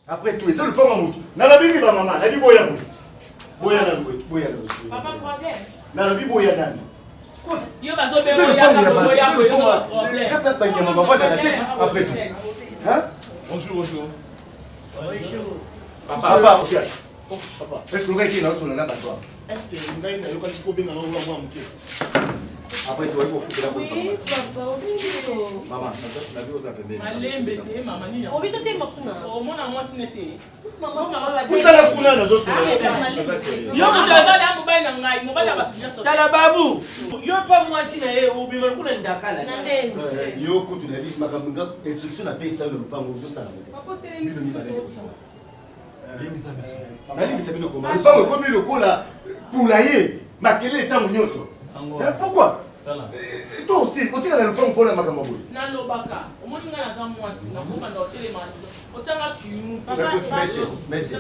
Après tout, c'est le pont en route. Dans la Bible, maman, elle dit boya. Boya. Papa, problème. Dans la Bible, boya. Après tout. Hein? Bonjour. Papa, ok. Papa. Est-ce que vous avez été dans l'abattoir? Est-ce que vous avez été dans l'abattoir? Après, tu vas vous foutre la boîte. Oui, papa, maman, la vie aux appelés. maman, on vit tout au monde à moi, ce n'était. Maman, vous savez la couleur, nous aussi. Tala babu, yo pas moi si na e obi mal kuna ndakala. Yo kutu na vie makamunda instruction na pesa le pango zo sala. Biso ni badende ko sala. Nali misabino ko. Le pango comme le cola poulailler, makele tango nyoso. Pourquoi? Toi aussi, quand tu as le pango pour la makambo. Na lobaka, o mo tinga na za mwasi na ko fanda hotel ma. O tanga kimu. Merci.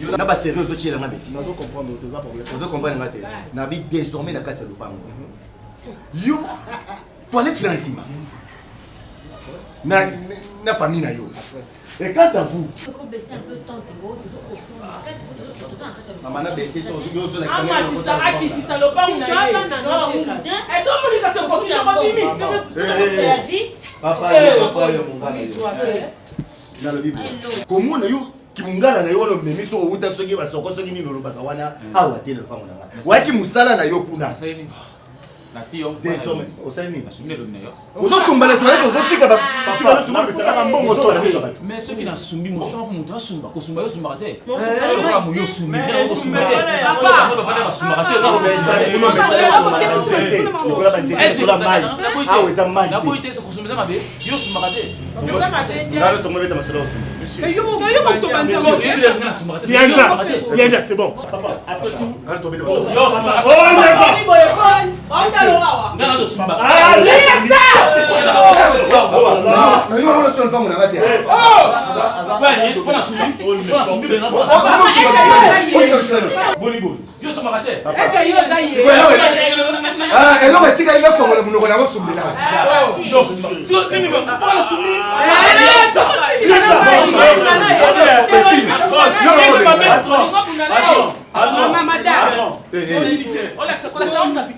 Yo na ba sérieux zo tshela ngabe. On doit comprendre tes problèmes. Vous comprenez ngate. Na vie désormais na kati le pango. Yo toilette dans cima. Na famille na yo. Et quant à vous, maman a baissé ton yeux sur papa, comment on a eu Kimungala na yo lo memiso o uta soki ba soko soki ni no lobaka wana awa te le pango na nga. Wa ki musala na yo kuna. Désormais, au Sani. Vous avez soumbé les toilettes, vous avez dit que vous avez soumbé mais ceux qui n'ont soumis, moi, ça va monter à Sumba, qu'on soumet au Sumbarate. On va mouiller au Sumbi, on va soumettre. On va faire la Sumbarate. C'est bon. Nana do Sumba.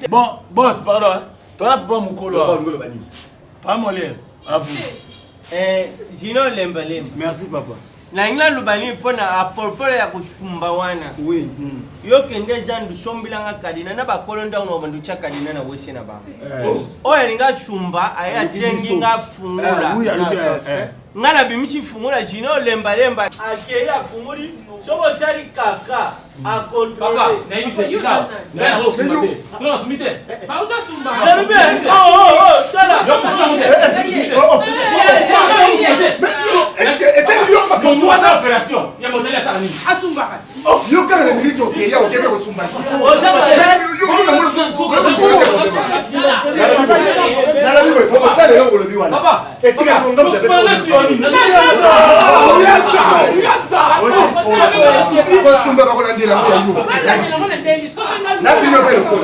Bon, boss, pardon. Toi là, papa Moukolo. Pas mon lien. À vous. Zino lemba. Merci, papa. Na ingla lubani pona apolpolo ya kushumba wana. Oui. Yo kende jandu sombilanga kadina na bakolonda uno bandu cha kadina na wese na ba. Oya ninga shumba aya sengi nga fungula. Oui, ngala bimisi fungula jino lemba ake ya funguli soko chari kaka a contrôler papa na yimi tesika na ro sumate no sumite Ba uta sumba. tala yo sumate est-ce que était yo ma comme moi ça opération ya modèle ça ni Asumba. oh yo kana le minute au ya o kebe ko sumba o ça va yo na mo na la bible ko ça le lo lo biwana papa et tu as ngom de ko sumba ba ko landila ko yo na bino pelo ko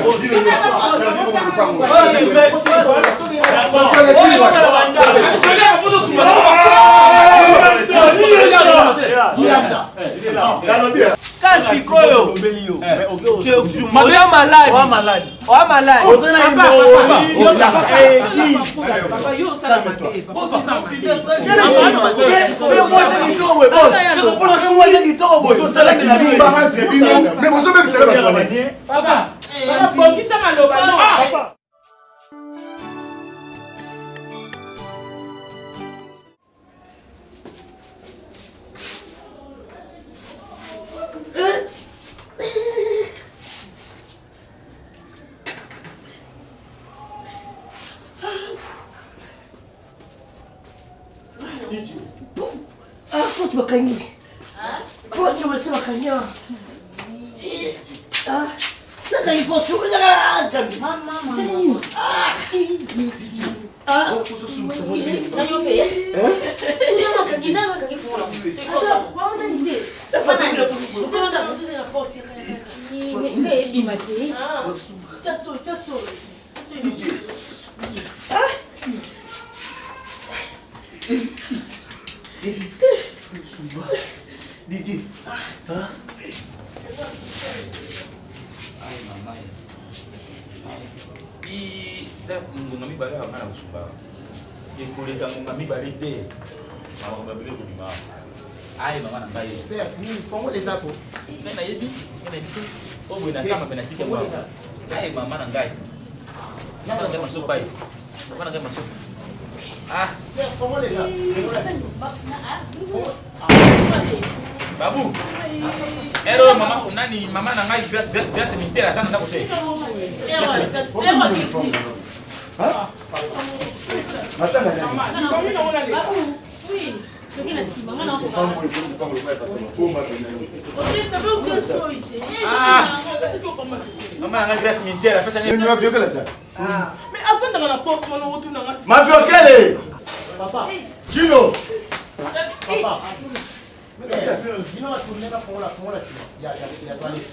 Kasi koyo. Oya malade. Oya malade. Pote bakangi. Pote basema kanya. Nakangi pote. Mama. Sumba. DJ. Ai mama. Da mungu mibale wa mara usumba. Ikuleta mungu mibale te. Mama babele ko bima. Ai mama na ngai. Père, nous fongons les apos. Nena yebi, O bwena sama benatika mwa. Ai mama na ngai. Mama ngai masoko bai. Mama ngai masoko. Père, fongons les apos. Babu. Ero mama nani mama na ngai grâce militaire kana ndako te. Mama na ngai grâce militaire pesa nini mafio kala ça? Mais avant de la porte on retourne dans la Mafio kale. Papa. Chino. Papa. Dis-nous à tourner la fongola si. Il y a toilette.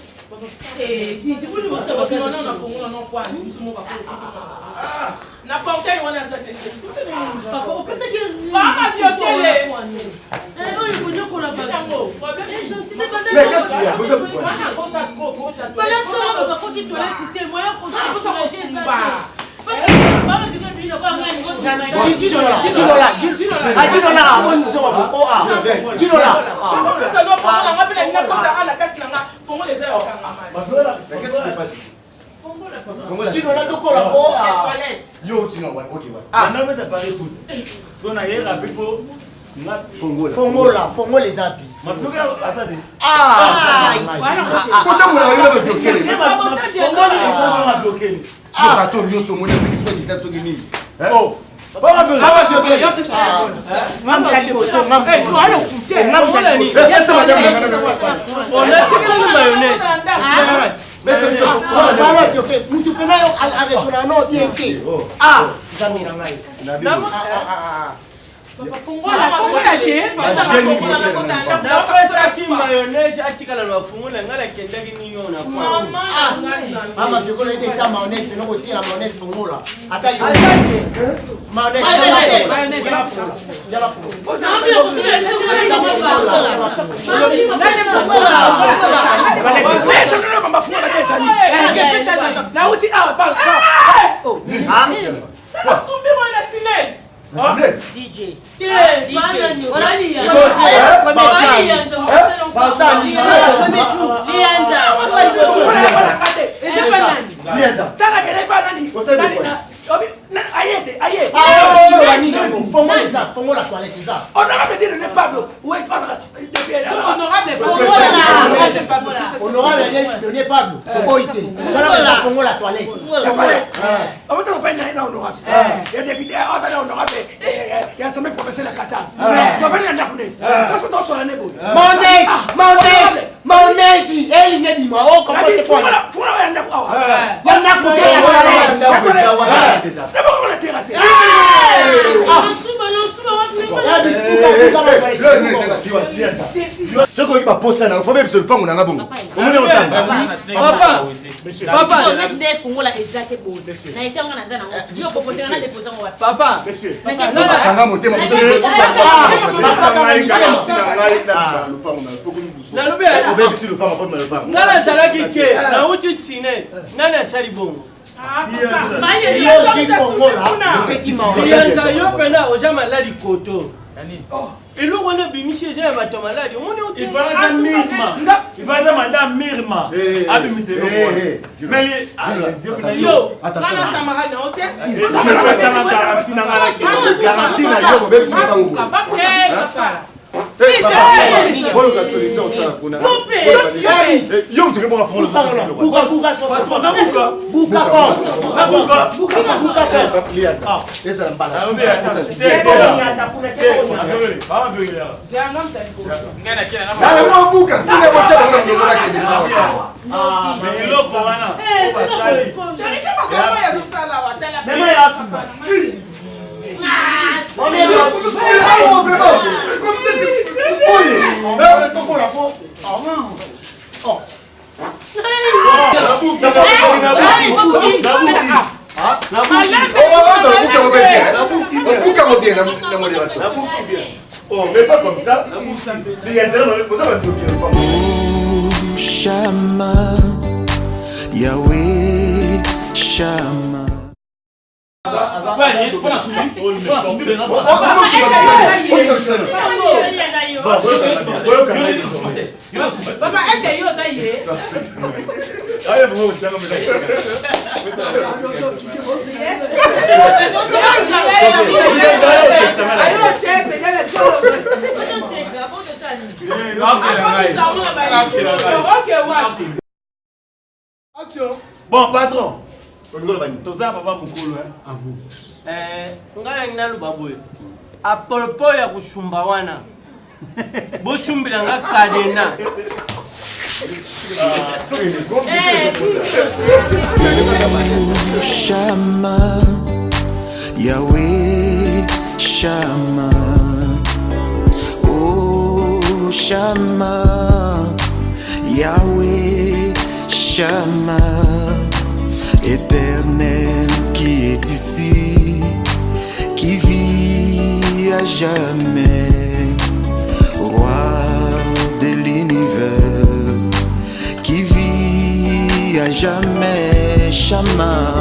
Na portail wana nzate. Papa opesa ki mama viokele. Oyo kunyo kola ba. Mais qu'est-ce qu'il y a? Vous êtes quoi? Bala to ba ko ti toilette te moya ko sa ko sa ko ba. Fongo les habits. DJ. Fongo la toilette, ça. Honorable dire ne Pablo. Honorable donner Pablo. Fongo la toilette. On va faire une honorable. Il y a des députés honorable. Il y a un sommet professionnel à Qatar. On va venir à Naples. Parce que dans son année, Monesi, il n'est dit moi, oh, comment tu fais? Faut Ce soko ki ba posa na faut même se le pango na ngabongo omoni osamba Papa, papa, kanga motema obebisi lopango po na lopango ngala nazalaki ke nauti tine nani asali bongo lianza yo pena oza maladi koto eloko wana ebimisi eza ya bato maladi omoni ifata madame Mirma abimise garanti na yo obebisi lopango Boloka solution ça kuna. Yo tu keboka fongo buka liata. Esa la mbala. Mais pas comme ça. Shama, Yahweh, Shama. Papa, est-ce que vous avez Bon, patron. Toza papa mukolo à vous. Ngala nginaluba boye. A propos ya kushumba wana. Boshumbila nga kadena. Shama, Yahweh, Shama. Oh, Shama, Yahweh, Shama. Éternel qui est ici, qui vit à jamais, roi de l'univers, qui vit à jamais, Shama.